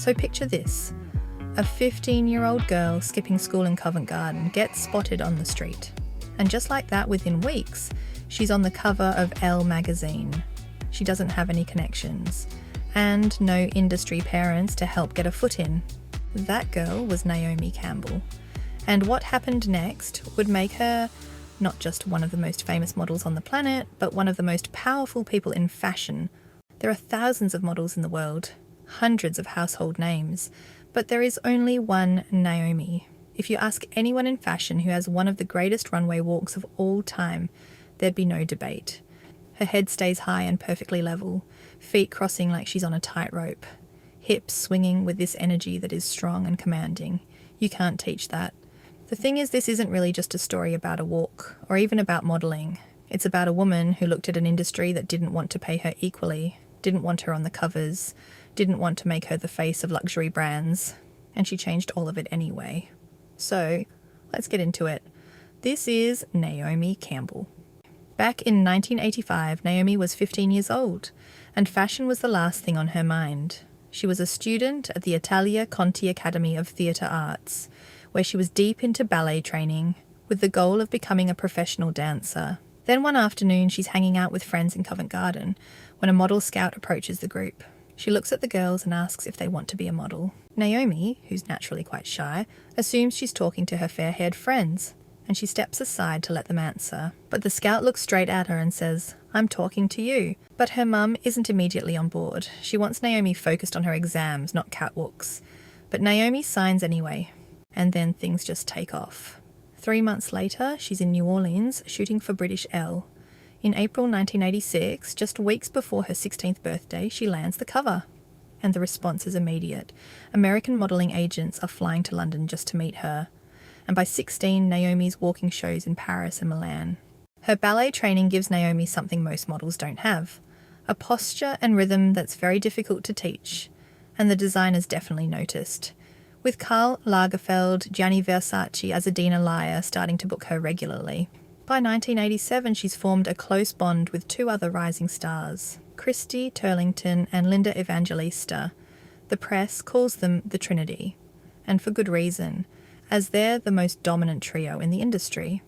So picture this. A 15-year-old girl skipping school in Covent Garden gets spotted on the street. And just like that, within weeks, she's on the cover of Elle magazine. She doesn't have any connections, and no industry parents to help get a foot in. That girl was Naomi Campbell. And what happened next would make her not just one of the most famous models on the planet, but one of the most powerful people in fashion. There are thousands of models in the world, hundreds of household names, but there is only one Naomi. If you ask anyone in fashion who has one of the greatest runway walks of all time, there'd be no debate. Her head stays high and perfectly level, feet crossing like she's on a tightrope, hips swinging with this energy that is strong and commanding. You can't teach that. The thing is, this isn't really just a story about a walk, or even about modelling. It's about a woman who looked at an industry that didn't want to pay her equally, didn't want her on the covers, didn't want to make her the face of luxury brands, and she changed all of it anyway. So, let's get into it. This is Naomi Campbell. Back in 1985, Naomi was 15 years old, and fashion was the last thing on her mind. She was a student at the Italia Conti Academy of Theatre Arts, where she was deep into ballet training, with the goal of becoming a professional dancer. Then one afternoon, she's hanging out with friends in Covent Garden, when a model scout approaches the group. She looks at the girls and asks if they want to be a model. Naomi, who's naturally quite shy, assumes she's talking to her fair-haired friends, and she steps aside to let them answer. But the scout looks straight at her and says, "I'm talking to you." But her mum isn't immediately on board. She wants Naomi focused on her exams, not catwalks. But Naomi signs anyway, and then things just take off. 3 months later, she's in New Orleans shooting for British Elle. In April 1986, just weeks before her 16th birthday, she lands the cover. And the response is immediate. American modelling agents are flying to London just to meet her. And by 16, Naomi's walking shows in Paris and Milan. Her ballet training gives Naomi something most models don't have. A posture and rhythm that's very difficult to teach. And the designers definitely noticed. With Karl Lagerfeld, Gianni Versace, Alaia starting to book her regularly. By 1987, she's formed a close bond with two other rising stars, Christy, Turlington, and Linda Evangelista. The press calls them the Trinity, and for good reason, as they're the most dominant trio in the industry.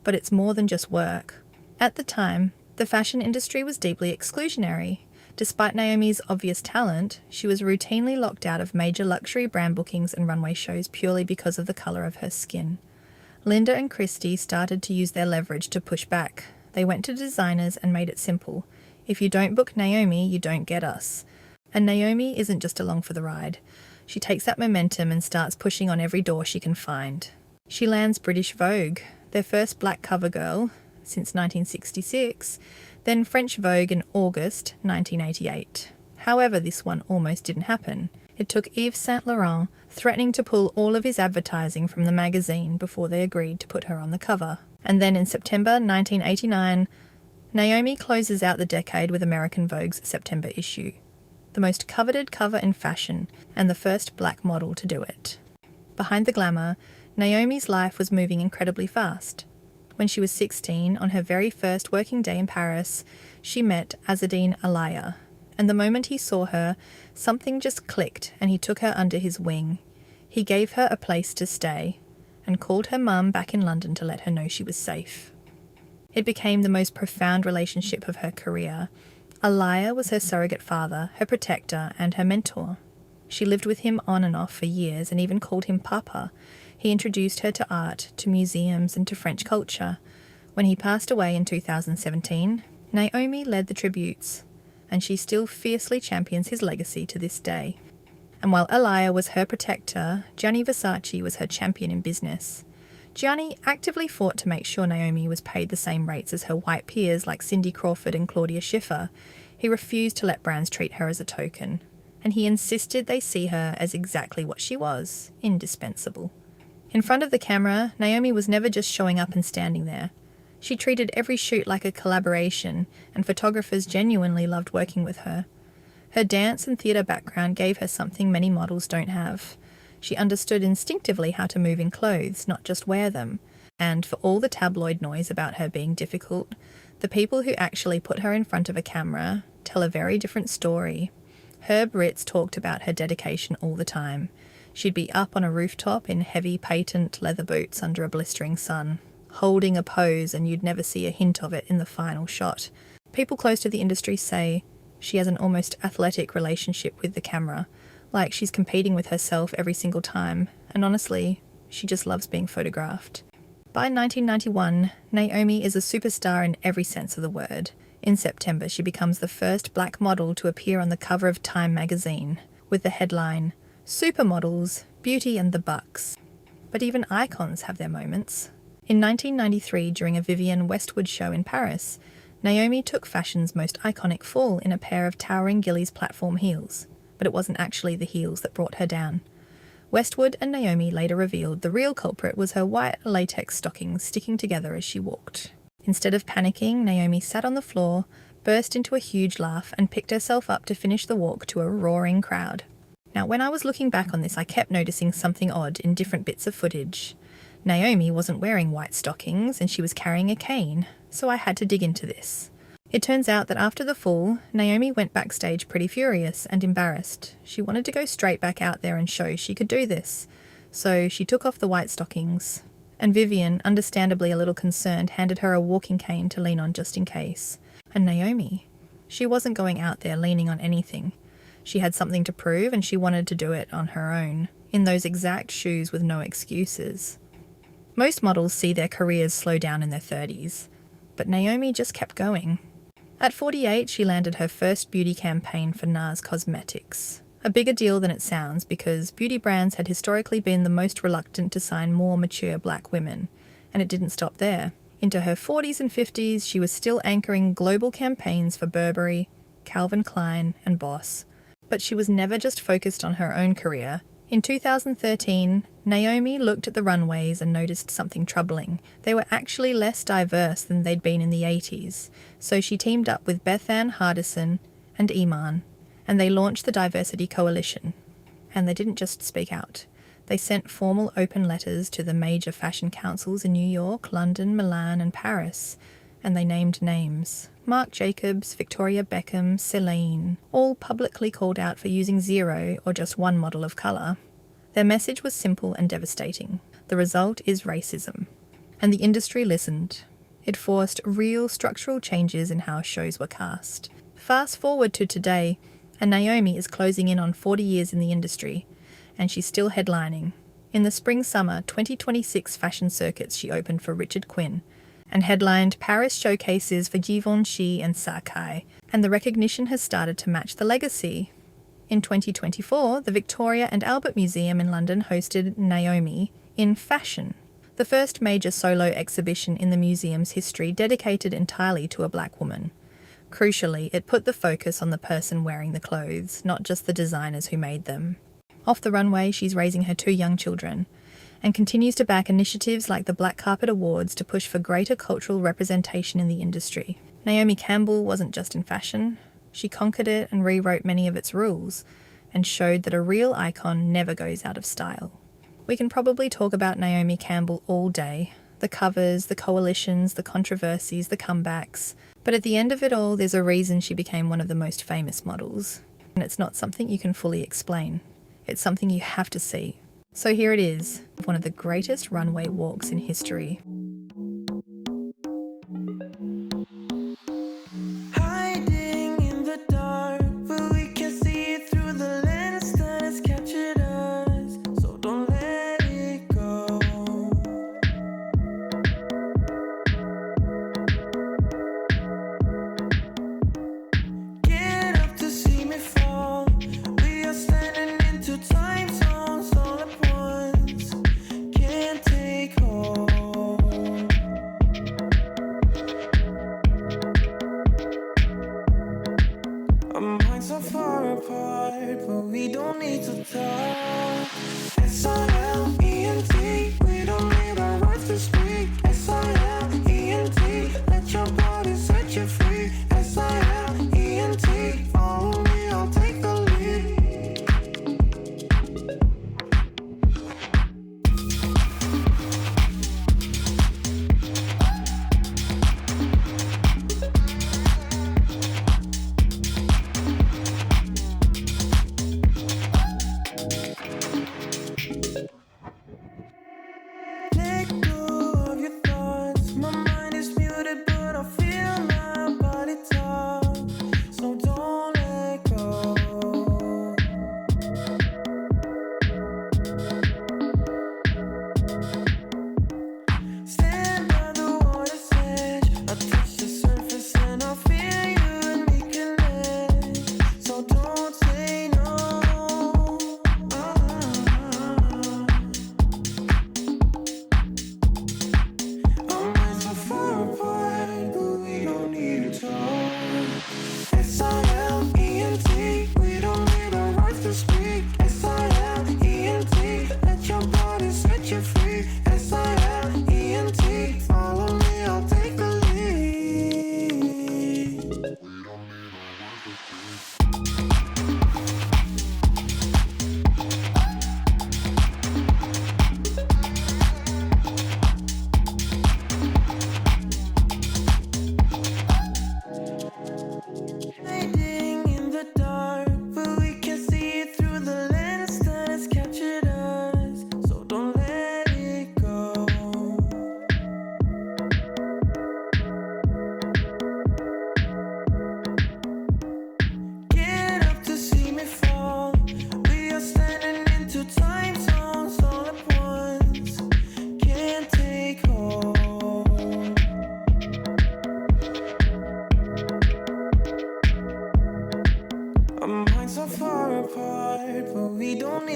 But it's more than just work. At the time, the fashion industry was deeply exclusionary. Despite Naomi's obvious talent, she was routinely locked out of major luxury brand bookings and runway shows purely because of the colour of her skin. Linda and Christy started to use their leverage to push back. They went to designers and made it simple. If you don't book Naomi, you don't get us. And Naomi isn't just along for the ride. She takes that momentum and starts pushing on every door she can find. She lands British Vogue, their first black cover girl since 1966, then French Vogue in August 1988. However, this one almost didn't happen. It took Yves Saint Laurent threatening to pull all of his advertising from the magazine before they agreed to put her on the cover. And then in September 1989, Naomi closes out the decade with American Vogue's September issue, the most coveted cover in fashion and the first black model to do it. Behind the glamour, Naomi's life was moving incredibly fast. When she was 16, on her very first working day in Paris, she met Alaia. And the moment he saw her, something just clicked and he took her under his wing. He gave her a place to stay and called her mum back in London to let her know she was safe. It became the most profound relationship of her career. Alaia was her surrogate father, her protector, and her mentor. She lived with him on and off for years and even called him Papa. He introduced her to art, to museums, and to French culture. When he passed away in 2017, Naomi led the tributes, and she still fiercely champions his legacy to this day. And while Alaia was her protector, Gianni Versace was her champion in business. Gianni actively fought to make sure Naomi was paid the same rates as her white peers like Cindy Crawford and Claudia Schiffer. He refused to let brands treat her as a token, and he insisted they see her as exactly what she was, indispensable. In front of the camera, Naomi was never just showing up and standing there. She treated every shoot like a collaboration, and photographers genuinely loved working with her. Her dance and theatre background gave her something many models don't have. She understood instinctively how to move in clothes, not just wear them. And for all the tabloid noise about her being difficult, the people who actually put her in front of a camera tell a very different story. Herb Ritts talked about her dedication all the time. She'd be up on a rooftop in heavy patent leather boots under a blistering sun, holding a pose, and you'd never see a hint of it in the final shot. People close to the industry say she has an almost athletic relationship with the camera, like she's competing with herself every single time, and honestly, she just loves being photographed. By 1991, Naomi is a superstar in every sense of the word. In September, she becomes the first black model to appear on the cover of Time magazine, with the headline, Supermodels, Beauty and the Bucks. But even icons have their moments. In 1993, during a Vivienne Westwood show in Paris, Naomi took fashion's most iconic fall in a pair of towering Gillies platform heels, but it wasn't actually the heels that brought her down. Westwood and Naomi later revealed the real culprit was her white latex stockings sticking together as she walked. Instead of panicking, Naomi sat on the floor, burst into a huge laugh, and picked herself up to finish the walk to a roaring crowd. Now, when I was looking back on this, I kept noticing something odd in different bits of footage. Naomi wasn't wearing white stockings, and she was carrying a cane, so I had to dig into this. It turns out that after the fall, Naomi went backstage pretty furious and embarrassed. She wanted to go straight back out there and show she could do this. So she took off the white stockings, and Vivienne, understandably a little concerned, handed her a walking cane to lean on just in case. And Naomi, she wasn't going out there leaning on anything. She had something to prove, and she wanted to do it on her own, in those exact shoes with no excuses. Most models see their careers slow down in their 30s, but Naomi just kept going. At 48, she landed her first beauty campaign for NARS Cosmetics. A bigger deal than it sounds, because beauty brands had historically been the most reluctant to sign more mature black women, and it didn't stop there. Into her 40s and 50s, she was still anchoring global campaigns for Burberry, Calvin Klein, and Boss. But she was never just focused on her own career. In 2013, Naomi looked at the runways and noticed something troubling. They were actually less diverse than they'd been in the 80s, so she teamed up with Bethann Hardison and Iman, and they launched the Diversity Coalition. And they didn't just speak out. They sent formal open letters to the major fashion councils in New York, London, Milan, and Paris, and they named names. Marc Jacobs, Victoria Beckham, Celine, all publicly called out for using zero or just one model of colour. Their message was simple and devastating. The result is racism. And the industry listened. It forced real structural changes in how shows were cast. Fast forward to today, and Naomi is closing in on 40 years in the industry, and she's still headlining. In the spring-summer 2026 fashion circuits, she opened for Richard Quinn, and headlined Paris showcases for Givenchy and Sacai, and the recognition has started to match the legacy. In 2024, the Victoria and Albert Museum in London hosted Naomi in Fashion, the first major solo exhibition in the museum's history dedicated entirely to a black woman. Crucially, it put the focus on the person wearing the clothes, not just the designers who made them. Off the runway, she's raising her 2 young children, and continues to back initiatives like the Black Carpet Awards to push for greater cultural representation in the industry. Naomi Campbell wasn't just in fashion. She conquered it and rewrote many of its rules, and showed that a real icon never goes out of style. We can probably talk about Naomi Campbell all day. The covers, the coalitions, the controversies, the comebacks. But at the end of it all, there's a reason she became one of the most famous models. And it's not something you can fully explain. It's something you have to see. So here it is, one of the greatest runway walks in history. Hiding in the dark, but we can see it through the lens that has captured us. So don't let it go. Get up to see me fall. We are standing in 2 time zones all at once. Can't take hold. Our minds are far apart, but we don't need to talk. SILENT, we don't need our words to speak. SILENT, let your body set you free. SILENT, follow me, I'll take the lead.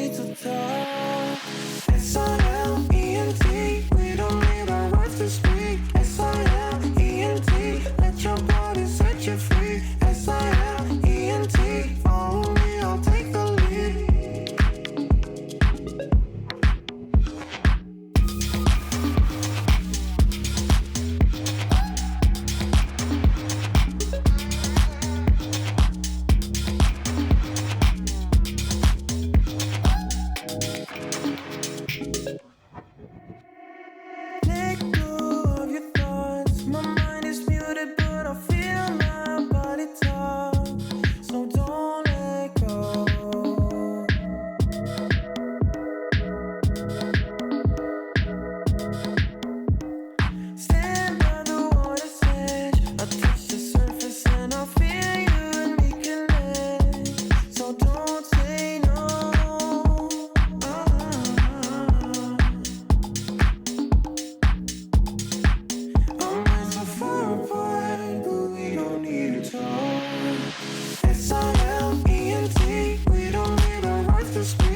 need to talk. S-I-L-E-N-T, we don't need our words to speak. S-I-L-E-N-T, let your body set you free. S-I-L-E-N-T, follow me, I'll take the lead. Let go of your thoughts. My mind is muted, but I feel my body talk. So don't let go. Stand by the water's edge. I touch the surface and I feel you and me connect. So don't say no. Our minds are far apart, but we don't need to talk. S-I-L-E-N-T, we don't need our words to speak.